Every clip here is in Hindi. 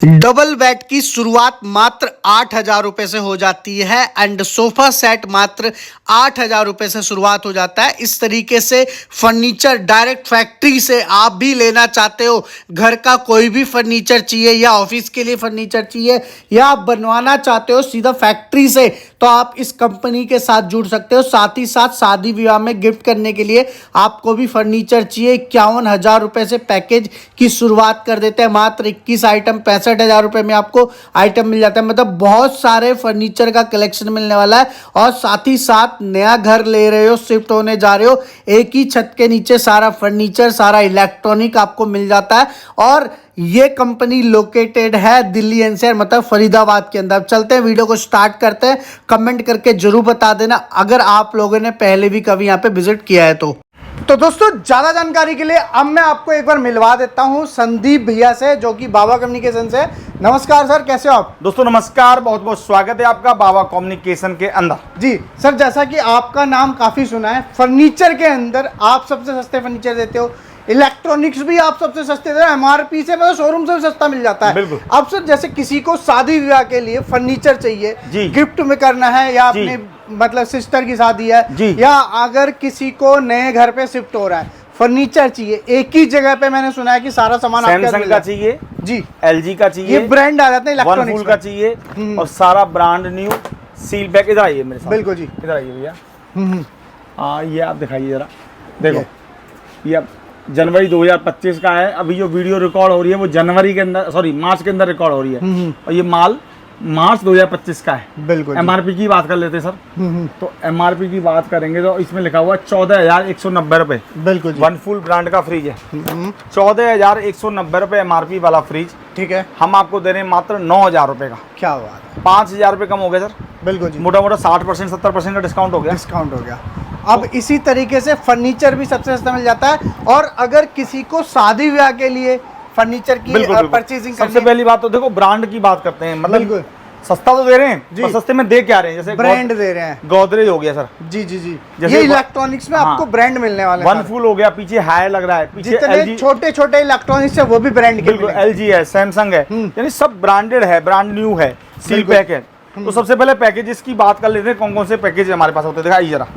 डबल बेड की शुरुआत मात्र 8,000 रुपए से हो जाती है एंड सोफा सेट मात्र 8,000 रुपए से शुरुआत हो जाता है। इस तरीके से फर्नीचर डायरेक्ट फैक्ट्री से आप भी लेना चाहते हो, घर का कोई भी फर्नीचर चाहिए या ऑफिस के लिए फर्नीचर चाहिए या आप बनवाना चाहते हो सीधा फैक्ट्री से, तो आप इस कंपनी के साथ जुड़ सकते हो। साथ ही साथ शादी विवाह में गिफ्ट करने के लिए आपको भी फर्नीचर चाहिए, 51,000 रुपए से पैकेज की शुरुआत कर देते हैं। मात्र 21 आइटम 65,000 रुपए में आपको आइटम मिल जाता है। मतलब बहुत सारे फर्नीचर का कलेक्शन मिलने वाला है। और साथ ही साथ नया घर ले रहे हो, शिफ्ट होने जा रहे हो, एक ही छत के नीचे सारा फर्नीचर सारा इलेक्ट्रॉनिक आपको मिल जाता है। और ये कंपनी लोकेटेड है दिल्ली एनसीआर मतलब फरीदाबाद के अंदर। अब चलते हैं, वीडियो को स्टार्ट करते हैं। कमेंट करके जरूर बता देना अगर आप लोगों ने पहले भी कभी यहाँ पे विजिट किया है तो दोस्तों ज्यादा जानकारी के लिए अब मैं आपको एक बार मिलवा देता हूं संदीप भैया से, जो कि बाबा कम्युनिकेशन से। नमस्कार सर, कैसे हो आप? दोस्तों नमस्कार, बहुत बहुत स्वागत है आपका बाबा कम्युनिकेशन के अंदर। जी सर, जैसा कि आपका नाम काफी सुना है, फर्नीचर के अंदर आप सबसे सस्ते फर्नीचर देते हो, इलेक्ट्रॉनिक्स भी आप सबसे सस्ते दे रहे हो, एमआरपी से मतलब शोरूम से भी सस्ता मिल जाता है। बिल्कुल। अब सर जैसे किसी को शादी विवाह के लिए फर्नीचर चाहिए, गिफ्ट में करना है या अपने मतलब सिस्टर की शादी है, या अगर किसी को नए घर पे शिफ्ट हो रहा है, फर्नीचर चाहिए, एक ही जगह पे मैंने सुना है कि सारा सामान सैमसंग का चाहिए जी, एलजी का चाहिए, ये ब्रांड आ जाते हैं इलेक्ट्रॉनिक्स का चाहिए और सारा ब्रांड न्यू सील पैक। इधर आइए मेरे साथ। बिल्कुल जी, इधर आइए भैया। हाँ ये आप दिखाइए जरा, देखो ये जनवरी 2025 का है। अभी जो वीडियो रिकॉर्ड हो रही है वो जनवरी के अंदर, सॉरी मार्च के अंदर रिकॉर्ड हो रही है, और ये माल मार्च 2025 का है। बिल्कुल। एमआरपी की बात कर लेते हैं सर। तो एमआरपी की बात करेंगे तो इसमें लिखा हुआ है 14,190 रुपए। बिल्कुल। वन फुल ब्रांड का फ्रिज है, 14,190 रुपए एमआरपी वाला फ्रिज। ठीक है, हम आपको दे रहे हैं मात्र 9,000 रुपए का। क्या बात है, 5,000 रुपए कम हो गया सर। बिल्कुल जी, मोटा मोटा 60% 70% का डिस्काउंट हो गया। अब इसी तरीके से फर्नीचर भी सबसे सस्ता मिल जाता है। और अगर किसी को शादी विवाह के लिए फर्नीचर की परचेजिंग, सबसे पहली बात तो देखो ब्रांड की बात करते हैं। मतलब सस्ता तो दे रहे हैं जी, सस्ते में दे क्या रहे हैं, जैसे ब्रांड दे रहे हैं। गोदरेज हो गया सर। जी जी जी, ये इलेक्ट्रॉनिक्स में आपको ब्रांड मिलने वाला है। वन फुल हो गया, पीछे हाई लग रहा है, पीछे छोटे छोटे इलेक्ट्रॉनिक्स है वो भी ब्रांड के। बिल्कुल, एलजी है, सैमसंग है, यानी सब ब्रांडेड है, ब्रांड न्यू है, सील पैक है। तो सबसे पहले पैकेजेस की बात कर लेते हैं, कौन कौन से पैकेज हमारे पास होते हैं, दिखाइए जरा।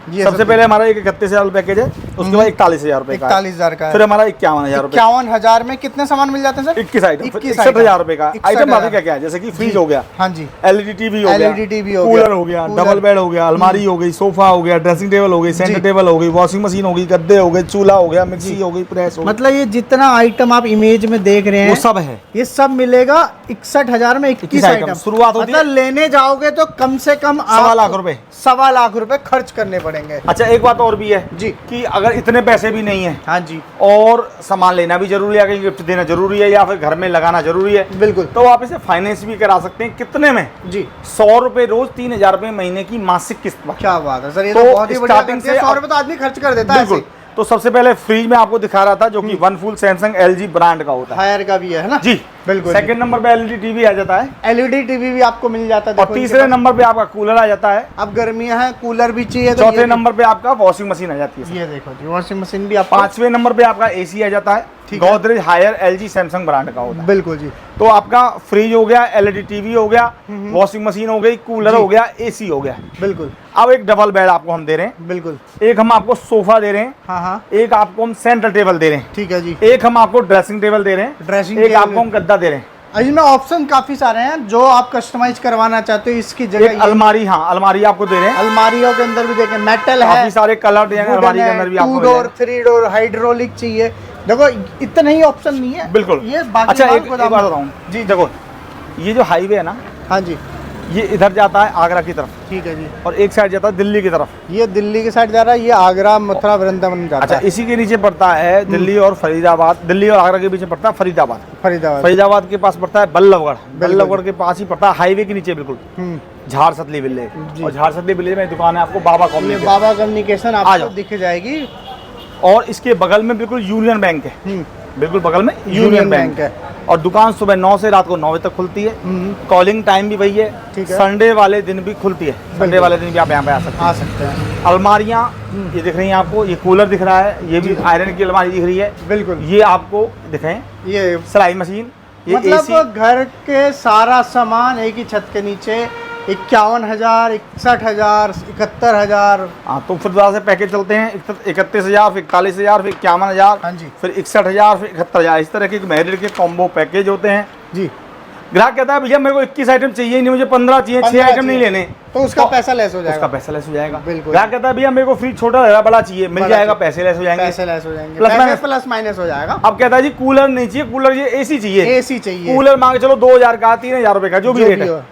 सबसे पहले हमारा एक 31,000 पैकेज है, उसके बाद 41,000 रुपए का, 41,000 का, फिर हमारा 51,000 रुपए। 51,000 में कितने सामान मिल जाते हैं सर? 21 आइटम, 61,000 रुपए का आइटम। बाकी क्या क्या है, जैसे कि फ्रिज हो गया, हाँ जी, एलईडी टीवी हो गया, कूलर हो गया, डबल बेड हो गया, अलमारी हो गई, सोफा हो गया, ड्रेसिंग टेबल हो गई, सेंटर टेबल हो गई, वॉशिंग मशीन हो गई, गद्दे हो गए, चूल्हा हो गया, मिक्सी हो गई, प्रेस हो गई। मतलब ये जितना आइटम आप इमेज में देख रहे हैं वो सब है, ये सब मिलेगा 61,000 में 21 आइटम। शुरुआत होती है, लेने जाओगे तो कम से कम 1.25 लाख रुपए खर्च करने पड़ेंगे। अच्छा एक बात और भी है जी, कि अगर इतने पैसे भी नहीं है, हाँ जी, और सामान लेना भी जरूरी है, गिफ्ट देना जरूरी है, या फिर घर में लगाना जरूरी है, बिल्कुल, तो आप इसे फाइनेंस भी करा सकते हैं। कितने में जी? 100 रुपए रोज, 3,000 रुपए महीने की मासिक किस्त। क्या बात है सर, ये तो बहुत ही बढ़िया। स्टार्टिंग से 100 रुपए तो आदमी खर्च कर देता है। तो सबसे पहले फ्रिज में आपको दिखा रहा था, जो कि one full Samsung LG brand का होता है, हायर का भी है ना जी, बिल्कुल। सेकंड नंबर पे एलईडी टीवी आ जाता है, एलईडी टीवी भी आपको मिल जाता है। और तीसरे नंबर पे आपका कूलर आ जाता है, अब गर्मियां हैं कूलर भी चाहिए। चौथे नंबर पे आपका वॉशिंग मशीन आ जाती है, ये देखो जी, वॉशिंग मशीन भी। पांचवें नंबर पे आपका एसी आ जाता है, Godrej Haier LG Samsung brand का होता है। बिल्कुल जी। तो आपका फ्रिज हो गया, एलईडी टीवी हो गया, वॉशिंग मशीन हो गई, कूलर हो गया, एसी हो गया। बिल्कुल। अब एक डबल बेड आपको हम दे रहे हैं, बिल्कुल। एक हम आपको सोफा दे रहे हैं, हाँ हाँ। एक आपको हम सेंटर टेबल दे रहे हैं, ठीक है जी। एक हम आपको ड्रेसिंग टेबल दे रहे हैं, ड्रेसिंग एक आपको हम गद्दा दे रहे हैं। इसमें ऑप्शन काफी सारे हैं, जो आप कस्टमाइज करवाना चाहते हो इसकी जगह। अलमारी, हाँ अलमारी आपको दे रहे हैं, अलमारियों के अंदर भी देखें मेटल है, काफी सारे कलर देंगे अलमारी के अंदर भी आपको। 2 डोर 3 डोर हाइड्रोलिक चाहिए, देखो इतना ही ऑप्शन नहीं है, बिल्कुल। ये अच्छा एक बात बताऊं जी, देखो ये जो हाईवे है ना, हाँ जी, ये इधर जाता है आगरा की तरफ, ठीक है जी, और एक साइड जाता है दिल्ली की तरफ। ये दिल्ली की साइड जा रहा है, ये आगरा मथुरा वृंदावन जाता है। अच्छा, इसी के नीचे पड़ता है दिल्ली और फरीदाबाद, दिल्ली और आगरा के बीच में पड़ता है फरीदाबाद। फरीदाबाद के पास पड़ता है बल्लभगढ़, बल्लभगढ़ के पास ही पड़ता है हाईवे के नीचे बिल्कुल झारसतली विलेज। और झारसतली विलेज में दुकान है आपको बाबा कम्युनिकेशन, आपको दिख जाएगी। और इसके बगल में बिल्कुल यूनियन बैंक है, बिल्कुल बगल में यूनियन बैंक है। और दुकान सुबह 9 से रात को 9 बजे तक खुलती है। कॉलिंग टाइम भी वही है, संडे वाले दिन भी खुलती है, संडे वाले दिन भी आप यहाँ पे आ सकते हैं। अलमारियाँ ये दिख रही हैं आपको, ये कूलर दिख रहा है, ये भी आयरन की अलमारी दिख रही है, बिल्कुल। ये आपको दिखाएं, ये सिलाई मशीन, ये मतलब AC घर के सारा सामान एक ही छत के नीचे 51,000, 61,000, 71,000। हाँ, तो फिर दोबारा से पैकेज चलते हैं 31,000, फिर 41,000, फिर 51,000, हाँ जी, फिर 61,000, फिर 71,000। इस तरह के मैरिड के कॉम्बो पैकेज होते हैं जी। ग्राहक कहता है भैया मेरे को 21 आइटम चाहिए नहीं, मुझे 15 चाहिए, 6 आइटम नहीं लेने, तो उसका पैसा लेस हो जाएगा। उसका पैसा लेस हो जाएगा। बिल्कुल। ग्राहक कहता है भैया मेरे को फ्रिज छोटा बड़ा चाहिए, मिल जाएगा, पैसे लेस हो जाएंगे। पैसे लेस हो जाएंगे, प्लस माइनस हो जाएगा। अब कहता है जी कूलर नहीं चाहिए, कूलर ये AC चाहिए, AC चाहिए। कूलर मांग चलो 2,000 का, 3,000 रुपए का, जो भी रेट है,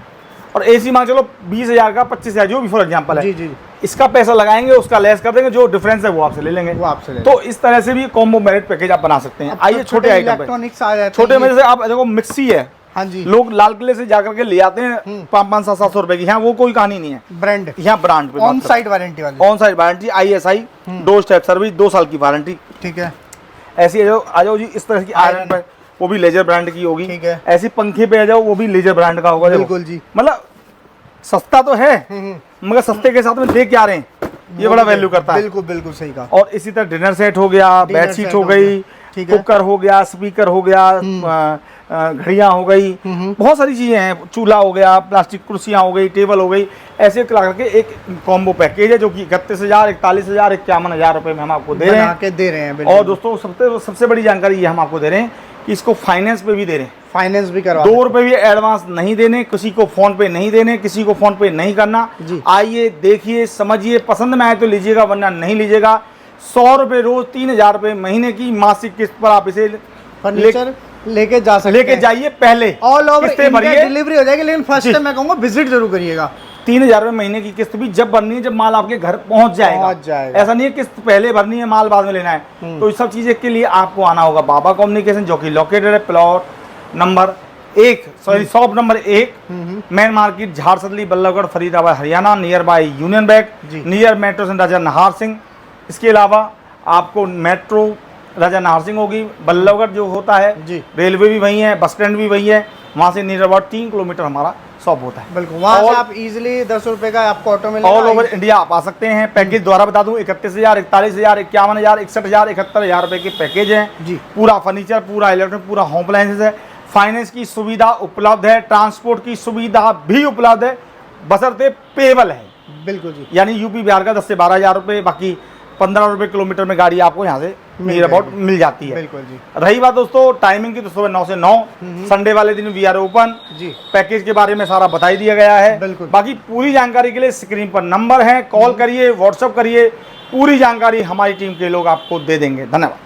और AC मांग चलो 20,000 का, 25,000, जो भी फॉर एग्जाम्पल है, जी जी, इसका पैसा लगाएंगे, उसका लेस कर देंगे, जो डिफरेंस है वो आपसे ले लेंगे, वो आपसे ले। तो इस तरह से भी कॉम्बो मेरिट पैकेज आप बना सकते हैं। आइए छोटे आइटम पे, इलेक्ट्रॉनिक्स आ जाते हैं, छोटे में जैसे आप देखो मिक्सी है, हाँ जी, लोग लाल किले से जाकर के ले आते हैं 500-700 रुपए की, यहाँ वो कोई कहानी नहीं है, ब्रांड, यहाँ ब्रांड पे ऑन साइड वारंटी वाली, on side warranty, ISI, 2 step service, 2 साल की वारंटी। ठीक है। ऐसी आ जाओ जी, इस तरह की आयरन पर, वो भी लेजर ब्रांड की होगी। ठीक है। ऐसी पंखे पे आ जाओ, वो भी लेजर ब्रांड का होगा। बिल्कुल जी, मतलब सस्ता तो है, मगर सस्ते के साथ में दे क्या रहे हैं, ये बड़ा वैल्यू करता है। बिल्कुल बिल्कुल सही कहा। और इसी तरह डिनर सेट हो गया, बेडशीट हो गई, ठीक है, कुकर हो गया, स्पीकर हो गया, घड़ियां हो गई, बहुत सारी चीजें हैं, चूल्हा हो गया, प्लास्टिक कुर्सियां हो गई, टेबल हो गई, ऐसे करके एक कॉम्बो पैकेज है जो कि 31,000, 41,000, 51,000 रुपए में हम आपको दे रहे हैं। और दोस्तों सबसे बड़ी जानकारी ये हम आपको दे रहे हैं कि इसको फाइनेंस पे भी दे रहे हैं, फाइनेंस भी करवा, 2 रुपए भी एडवांस नहीं देने, किसी को फोन पे नहीं देने, किसी को फोन पे नहीं करना। आइए देखिए, समझिए, पसंद में आए तो लीजिएगा, वरना नहीं लीजिएगा। 100 रुपए रोज, 3,000 रुपए महीने की मासिक किस्त पर आप इसे फर्नीचर लेके जा सकते हैं। लेके जाइए, पहले ऑल ओवर किस्तें इंडिया भरिए, डिलीवरी हो जाएगी, लेकिन फर्स्ट टाइम मैं कहूंगा विजिट जरूर करिएगा। 3,000 रुपए महीने की किस्त भी जब भरनी है, जब माल आपके घर पहुंच जाएगा। ऐसा नहीं है किस्त पहले भरनी है, माल बाद में लेना है। तो इस सब चीजें के लिए आपको आना होगा बाबा कम्युनिकेशन, जो कि लोकेटेड है plot number 1, shop number 1, main market, Jharsadli, Ballabhgarh, Faridabad, Haryana, near by union bank, near metro station Raja Nahar Singh. इसके अलावा आपको मेट्रो राजा नाहर सिंह होगी, बल्लभगढ़ जो होता है, रेलवे भी वही है, बस स्टैंड भी वही है, वहाँ से नियर अबाउट 3 किलोमीटर हमारा शॉप होता है। बिल्कुल, वहाँ से आप इजीली 10 रुपए का आपको ऑटो में ऑल ओवर इंडिया आप आ सकते हैं। पैकेज द्वारा बता दूं, 31,000, 41,000, 51,000, 61,000, 71,000 रुपए के पैकेज हैं जी। पूरा फर्नीचर, पूरा इलेक्ट्रॉनिक, पूरा होम अप्लायंसेस है। फाइनेंस की सुविधा उपलब्ध है, ट्रांसपोर्ट की सुविधा भी उपलब्ध है, बशर्ते पेबल है। बिल्कुल जी, यानी यूपी बिहार का 10 से 12,000 रुपए, बाकी 15 रुपए किलोमीटर में गाड़ी आपको यहाँ से नियर अबाउट मिल जाती है। बिल्कुल जी। रही बात दोस्तों टाइमिंग की, तो सुबह 9 से 9, संडे वाले दिन वी आर ओपन जी। पैकेज के बारे में सारा बता ही दिया गया है। बिल्कुल, बाकी पूरी जानकारी के लिए स्क्रीन पर नंबर है, कॉल करिए, व्हाट्सअप करिए, पूरी जानकारी हमारी टीम के लोग आपको दे देंगे। धन्यवाद।